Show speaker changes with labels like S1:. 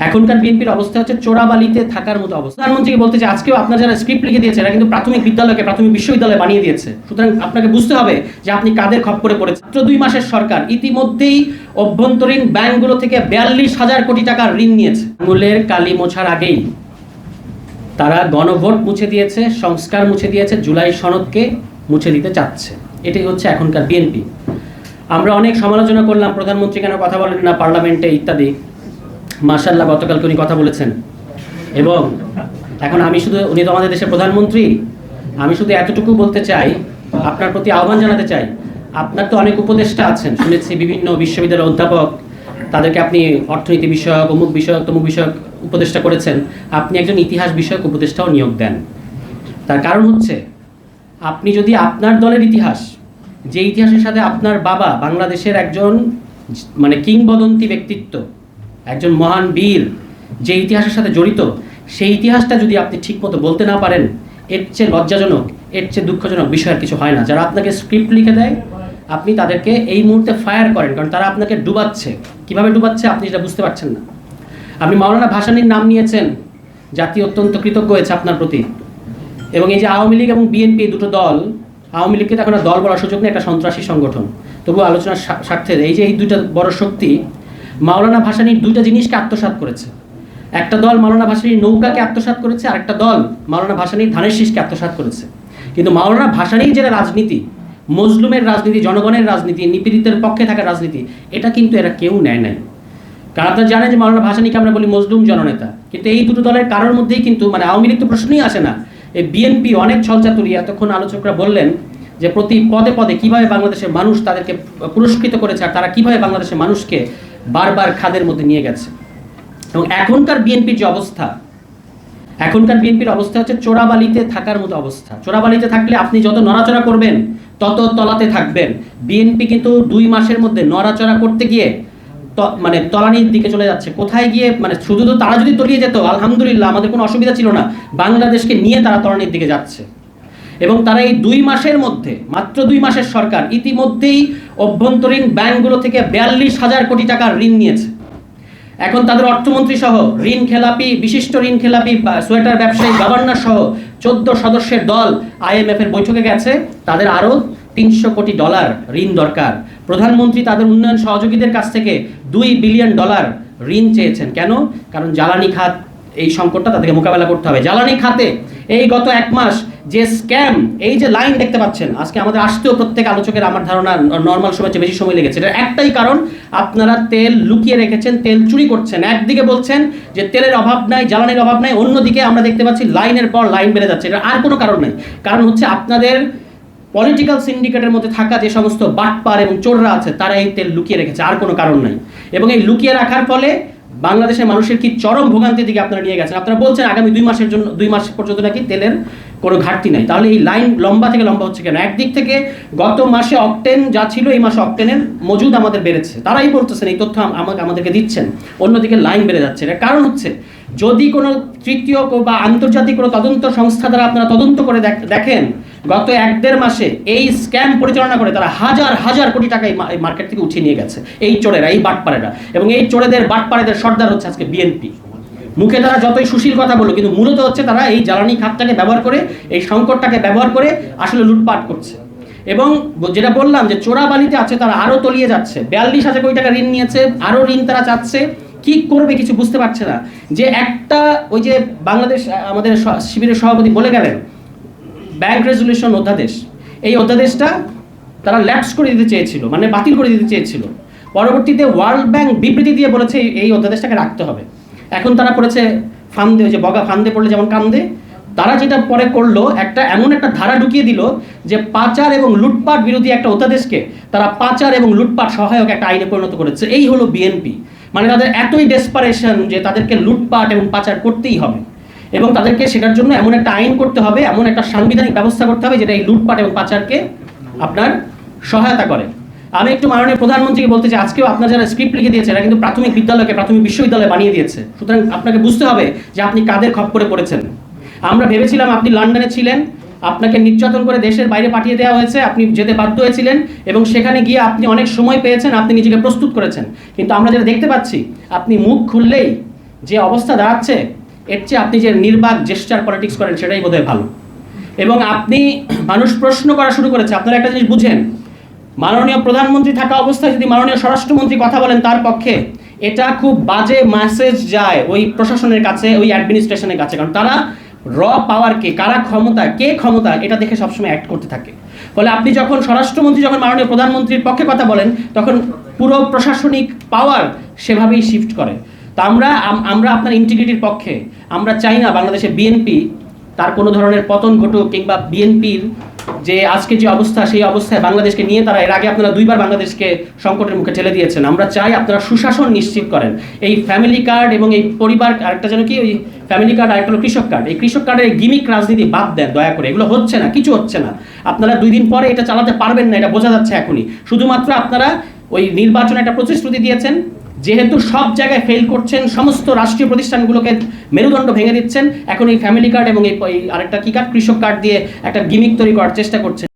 S1: এখনকার বিএনপির অবস্থা হচ্ছে চোরাবালিতে থাকার মতো অবস্থা। প্রধানমন্ত্রীকে বলতে যে আজকেও আপনার যারা স্ক্রিপ্ট লিখে দিয়েছে এরা কিন্তু প্রাথমিক বিদ্যালয়কে প্রাথমিক বিশ্ববিদ্যালয় বানিয়ে দিয়েছে। সুতরাং আপনাকে বুঝতে হবে যে আপনি কাদের খপ্পরে পড়েছেন। মাত্র 2 মাসের সরকার ইতিমধ্যেই অভ্যন্তরীণ ব্যাংকগুলো থেকে 42,000 কোটি টাকার ঋণ নিয়েছে। আঙুলের কালি মোছার আগেই তারা গণভোট মুছে দিয়েছে, সংস্কার মুছে দিয়েছে, জুলাই সনদকে মুছে দিতে চাচ্ছে। এটাই হচ্ছে এখনকার বিএনপি। আমরা অনেক সমালোচনা করলাম, প্রধানমন্ত্রী কেন কথা বলেন না পার্লামেন্টে ইত্যাদি। মাশাআল্লাহ গতকালকে উনি কথা বলেছেন। এবং এখন উনি তো আমাদের দেশের প্রধানমন্ত্রী, আমি শুধু এতটুকু বলতে চাই, আপনার প্রতি আহ্বান জানাতে চাই। আপনার তো অনেক উপদেষ্টা আছেন, শুনেছি বিভিন্ন বিশ্ববিদ্যালয়ের অধ্যাপক, তাদেরকে আপনি অর্থনীতি বিষয়ক, অমুক বিষয়ক, তমুক বিষয়ক উপদেষ্টা করেছেন। আপনি একজন ইতিহাস বিষয়ক উপদেষ্টাও নিয়োগ দেন। তার কারণ হচ্ছে আপনি যদি আপনার দলের ইতিহাস, যে ইতিহাসের সাথে আপনার বাবা বাংলাদেশের একজন কিংবদন্তি ব্যক্তিত্ব, একজন মহান বীর, যে ইতিহাসের সাথে জড়িত, সেই ইতিহাসটা যদি আপনি ঠিকমতো বলতে না পারেন, এর চেয়ে লজ্জাজনক, এর চেয়ে দুঃখজনক বিষয় আর কিছু হয় না। যারা আপনাকে স্ক্রিপ্ট লিখে দেয় আপনি তাদেরকে এই মুহূর্তে ফায়ার করেন, কারণ তারা আপনাকে ডুবাচ্ছে। কিভাবে ডুবাচ্ছে আপনি সেটা বুঝতে পারছেন না। আপনি মাওলানা ভাসানীর নাম নিয়েছেন, জাতি অত্যন্ত কৃতজ্ঞ হয়েছে আপনার প্রতি। এবং এই যে আওয়ামী লীগ এবং বিএনপি দুটো দল, আওয়ামী লীগকে এখন দল বলার সুযোগ নেই, একটা সন্ত্রাসী সংগঠন। তবু আলোচনার স্বার্থে এই দুইটা বড় শক্তি মাওলানা ভাসানীর দুইটা জিনিসকে আত্মসাৎ করেছে। একটা দল মাওলানা ভাসানীর নৌকাকে আত্মসাৎ করেছে, আর একটা দল মাওলানা ভাসানীর ধানের শীষকে আত্মসাৎ করেছে। কিন্তু মাওলানা ভাসানীর যেটা রাজনীতি, মজলুমের রাজনীতি, জনগণের রাজনীতি, নিপীড়িতের পক্ষে থাকার রাজনীতি, এটা কিন্তু এরা কেউ নেয় নাই। কারণ আপনারা জানেন যে মাওলানা ভাসানীকে আমরা বলি মজলুম জননেতা, কিন্তু এই দুটো দলের কারোর মধ্যেই কিন্তু আওয়ামী লীগ তো প্রশ্নই আসে না। এই বিএনপি অনেক ছলচাতুরি, এতক্ষণ আলোচকরা বললেন যে প্রতি পদে পদে কিভাবে বাংলাদেশের মানুষ তাদেরকে পুরস্কৃত করেছে, আর তারা কিভাবে বাংলাদেশের মানুষকে বারবার খাদের মধ্যে নিয়ে গেছে। এবং এখনকার বিএনপির যে অবস্থা, এখনকার বিএনপির অবস্থা হচ্ছে চোরাবালিতে থাকার মতো অবস্থা। চোরাবালিতে থাকলে আপনি যত নড়াচড়া করবেন তত তলাতে থাকবেন। বিএনপি কিন্তু 2 মাসের মধ্যে নড়াচড়া করতে গিয়ে তলানির দিকে চলে যাচ্ছে। কোথায় গিয়ে শুধু তো তারা যদি তলিয়ে যেত আলহামদুলিল্লাহ, আমাদের কোনো অসুবিধা ছিল না। বাংলাদেশকে নিয়ে তারা তলানির দিকে যাচ্ছে। এবং তারা এই 2 মাসের মধ্যে, মাত্র 2 মাসের সরকার ইতিমধ্যেই অভ্যন্তরীণ ব্যাংকগুলো থেকে 42,000 কোটি টাকার ঋণ নিয়েছে। এখন তাদের অর্থমন্ত্রী সহ ঋণ খেলাপি, বিশিষ্ট ঋণ খেলাপি, সোয়েটার ব্যবসায়ী, গভর্নর সহ 14 সদস্যের দল IMF এর বৈঠকে গেছে। তাদের আরও $300 কোটি ঋণ দরকার। প্রধানমন্ত্রী তাদের উন্নয়ন সহযোগীদের কাছ থেকে $2 বিলিয়ন ঋণ চেয়েছেন। কেন? কারণ জ্বালানি খাত, এই সংকটটা তাদেরকে মোকাবেলা করতে হবে। জ্বালানি খাতে এই গত 1 মাস যে স্ক্যাম, এই যে লাইন দেখতে পাচ্ছেন, আজকে আমাদের আসতেও প্রত্যেক আলোচকের আমার ধারণা নর্মাল সময়ের চেয়ে বেশি সময় লেগেছে। এটার একটাই কারণ, আপনারা তেল লুকিয়ে রেখেছেন, তেল চুরি করছেন। একদিকে বলছেন যে তেলের অভাব নাই, জ্বালানির অভাব নাই, অন্যদিকে আমরা দেখতে পাচ্ছি লাইনের পর লাইন বেড়ে যাচ্ছে। এটা আর কোনো কারণ নেই। কারণ হচ্ছে আপনাদের পলিটিক্যাল সিন্ডিকেটের মধ্যে থাকা যে সমস্ত বাটপার এবং চোররা আছে, তারা এই তেল লুকিয়ে রেখেছে, আর কোনো কারণ নাই। এবং এই লুকিয়ে রাখার ফলে বাংলাদেশের মানুষের কি চরম ভোগান্তির দিকে আপনারা নিয়ে গেছেন। আপনারা বলছেন আগামী 2 মাস পর্যন্ত নাকি তেলের কোনো ঘাটতি নাই। তাহলে এই লাইন লম্বা থেকে লম্বা হচ্ছে কেন? একদিক থেকে গত মাসে অকটেন যা ছিল, এই মাসে অকটেনের মজুদ আমাদের বেড়েছে, তারাই বলতেছেন, এই তথ্য আমাদেরকে দিচ্ছেন। অন্যদিকে লাইন বেড়ে যাচ্ছে। এর কারণ হচ্ছে যদি কোনো তৃতীয় বা আন্তর্জাতিক কোনো তদন্ত সংস্থা দ্বারা আপনারা তদন্ত করে দেখেন, গত 1-1.5 মাসে এই স্ক্যাম পরিচালনা করে তারা হাজার হাজার কোটি টাকা এই মার্কেট থেকে উঠিয়ে নিয়ে গেছে এই চোরেরা, এই বাটপাড়েরা। এবং এই চোরেদের বাটপাড়েদের সর্দার হচ্ছে আজকে বিএনপি। মুখে তারা যতই সুশীল কথা বলো, কিন্তু মূলত হচ্ছে তারা এই জ্বালানি খাতটাকে ব্যবহার করে, এই সংকটটাকে ব্যবহার করে আসলে লুটপাট করছে। এবং যেটা বললাম যে চোরাবালিতে আছে, তারা আরও তলিয়ে যাচ্ছে। 42,000 কোটি টাকা ঋণ নিয়েছে, আরও ঋণ তারা চাচ্ছে। কি করবে কিছু বুঝতে পারছে না। যে একটা ওই যে বাংলাদেশ আমাদের শিবিরের সভাপতি বলে গেলেন, ব্যাংক রেজুলেশন অধ্যাদেশ, এই অধ্যাদেশটা তারা ল্যাপস করে দিতে চেয়েছিল, বাতিল করে দিতে চেয়েছিল। পরবর্তীতে ওয়ার্ল্ড ব্যাংক বিবৃতি দিয়ে বলেছে এই অধ্যাদেশটাকে রাখতে হবে। এখন তারা করেছে ফান্দে, ওই যে বগা ফান্দে পড়লে যেমন কান্দে, তারা যেটা পরে করলো, এমন একটা ধারা ঢুকিয়ে দিল যে পাচার এবং লুটপাট বিরোধী একটা অধ্যাদেশকে তারা পাচার এবং লুটপাট সহায়ক একটা আইনে পরিণত করেছে। এই হলো বিএনপি। তাদের এতই ডেসপারেশন যে তাদেরকে লুটপাট এবং পাচার করতেই হবে, এবং তাদেরকে সেটার জন্য এমন একটা আইন করতে হবে, এমন একটা সাংবিধানিক ব্যবস্থা করতে হবে যেটা এই লুটপাট এবং পাচারকে আপনার সহায়তা করে। আমি একটু মাননীয় প্রধানমন্ত্রীকে বলতে চাই, আজকেও আপনার যারা স্ক্রিপ্ট লিখে দিয়েছে এরা কিন্তু প্রাথমিক বিদ্যালয়কে প্রাথমিক বিশ্ববিদ্যালয় বানিয়ে দিয়েছে। সুতরাং আপনাকে বুঝতে হবে যে আপনি কাদের খপ্পরে পড়েছেন। আমরা ভেবেছিলাম আপনি লন্ডনে ছিলেন, আপনাকে নির্যাতন করে দেশের বাইরে পাঠিয়ে দেওয়া হয়েছে, আপনি যেতে বাধ্য হয়েছিলেন, এবং সেখানে গিয়ে আপনি অনেক সময় পেয়েছেন, আপনি নিজেকে প্রস্তুত করেছেন। কিন্তু আমরা যেটা দেখতে পাচ্ছি, আপনি মুখ খুললেই যে অবস্থা দাঁড়াচ্ছে, এর চেয়ে আপনি যে নির্বাক জেস্টার পলিটিক্স করেন সেটাই বোধহয় ভালো। এবং আপনি, মানুষ প্রশ্ন করা শুরু করেছে, আপনারা একটা জিনিস বুঝেন, মাননীয় প্রধানমন্ত্রী থাকা অবস্থায় যদি মাননীয় স্বরাষ্ট্রমন্ত্রী কথা বলেন তার পক্ষে, এটা খুব বাজে মেসেজ যায় ওই প্রশাসনের কাছে, ওই অ্যাডমিনিস্ট্রেশনের কাছে, কারণ তারা র পাওয়ারকে, কারা ক্ষমতা, কে ক্ষমতা, এটা দেখে সবসময় অ্যাক্ট করতে থাকে। ফলে আপনি যখন স্বরাষ্ট্রমন্ত্রী যখন মাননীয় প্রধানমন্ত্রীর পক্ষে কথা বলেন, তখন পুরো প্রশাসনিক পাওয়ার সেভাবেই শিফট করে। তা আমরা আপনার ইন্টিগ্রিটির পক্ষে। আমরা চাই না বাংলাদেশে বিএনপি তার কোনো ধরনের পতন ঘটুক, কিংবা বিএনপির যে আজকে যে অবস্থা, সেই অবস্থায় বাংলাদেশকে নিয়ে তারা, এর আগে আপনারা 2বার বাংলাদেশকে সংকটের মুখে ঠেলে দিয়েছেন। আমরা চাই আপনারা সুশাসন নিশ্চিত করেন। এই ফ্যামিলি কার্ড এবং এই পরিবার, আরেকটা যেন কি, ওই ফ্যামিলি কার্ড, আরেকটা হলো কৃষক কার্ড, এই কৃষক কার্ডের গিমিক রাজনীতি বাদ দেন দয়া করে। এগুলো হচ্ছে না, কিছু হচ্ছে না। আপনারা 2 দিন পরে এটা চালাতে পারবেন না, এটা বোঝা যাচ্ছে এখনই। শুধুমাত্র আপনারা ওই নির্বাচনে একটা প্রতিশ্রুতি দিয়েছেন, যেহেতু সব জায়গায় ফেল করছেন, সমস্ত রাষ্ট্রীয় প্রতিষ্ঠানগুলোকে মেরুদণ্ড ভেঙে দিচ্ছেন, এখন এই ফ্যামিলি কার্ড এবং এই আরেকটা কি কার্ড, কৃষক কার্ড দিয়ে একটা গিমিক তৈরি করার চেষ্টা করছেন।